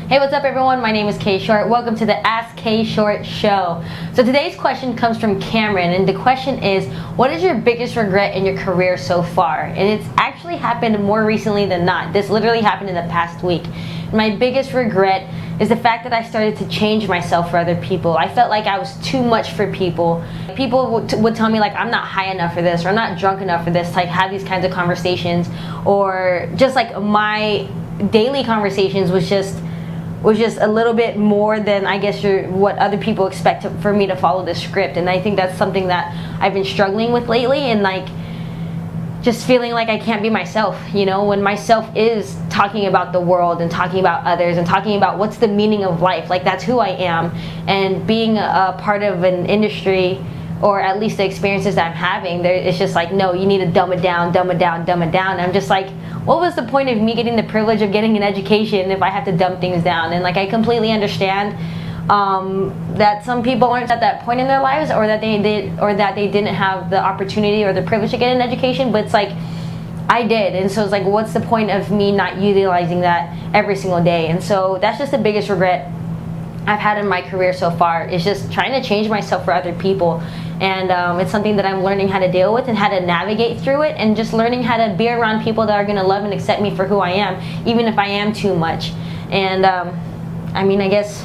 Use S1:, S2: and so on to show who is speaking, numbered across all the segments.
S1: Hey, what's up everyone? My name is K.Short. Welcome to the Ask K.Short show. So today's question comes from Cameron, and the question is, what is your biggest regret in your career so far? And it's actually happened more recently than not. This literally happened in the past week. My biggest regret is the fact that I started to change myself for other people. I felt like I was too much for people. People would tell me like I'm not high enough for this, or I'm not drunk enough for this, like have these kinds of conversations, or just like my daily conversations was just a little bit more than I guess what other people expect for me to follow this script. And I think that's something that I've been struggling with lately, and like just feeling like I can't be myself, you know, when myself is talking about the world and talking about others and talking about what's the meaning of life. Like that's who I am, and being a part of an industry, or at least the experiences that I'm having, it's just like, no, you need to dumb it down, dumb it down, dumb it down. And I'm just like, what was the point of me getting the privilege of getting an education if I have to dumb things down? And like, I completely understand that some people aren't at that point in their lives, or that they didn't have the opportunity or the privilege to get an education, but it's like, I did. And so it's like, what's the point of me not utilizing that every single day? And so that's just the biggest regret I've had in my career so far, is just trying to change myself for other people. And it's something that I'm learning how to deal with and how to navigate through it, and just learning how to be around people that are going to love and accept me for who I am, even if I am too much. And I mean, I guess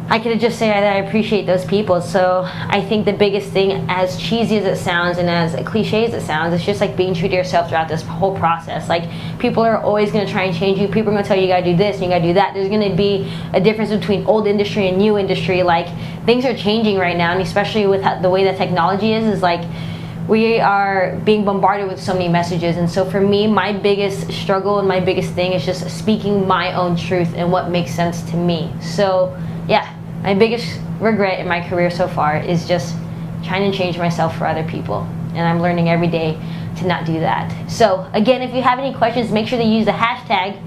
S1: I could just say that I appreciate those people. So I think the biggest thing, as cheesy as it sounds and as cliche as it sounds, it's just like being true to yourself throughout this whole process. Like, people are always going to try and change you. People are going to tell you, you got to do this and you got to do that. There's going to be a difference between old industry and new industry. Like, things are changing right now, and especially with the way that technology is like, we are being bombarded with so many messages. And so for me, my biggest struggle and my biggest thing is just speaking my own truth and what makes sense to me. So yeah, my biggest regret in my career so far is just trying to change myself for other people. And I'm learning every day to not do that. So again, if you have any questions, make sure to use the hashtag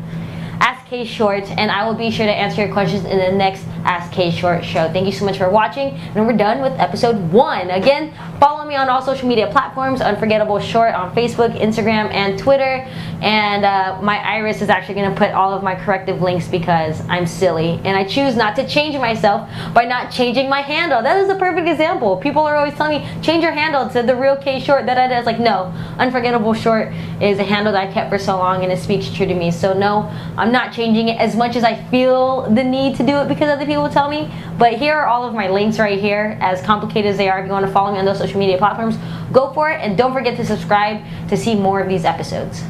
S1: AskK.Short, and I will be sure to answer your questions in the next Ask K.Short show. Thank you so much for watching, and we're done with episode 1. Again, follow me on all social media platforms, Unforgettable Short on Facebook, Instagram, and Twitter. And my iris is actually going to put all of my corrective links because I'm silly, and I choose not to change myself by not changing my handle. That is a perfect example. People are always telling me, change your handle to the real K.Short. That is like, no, Unforgettable Short is a handle that I kept for so long, and it speaks true to me. So no, I'm not changing it as much as I feel the need to do it because other people tell me. But here are all of my links right here, as complicated as they are. If you want to follow me on those social media platforms, go for it, and don't forget to subscribe to see more of these episodes.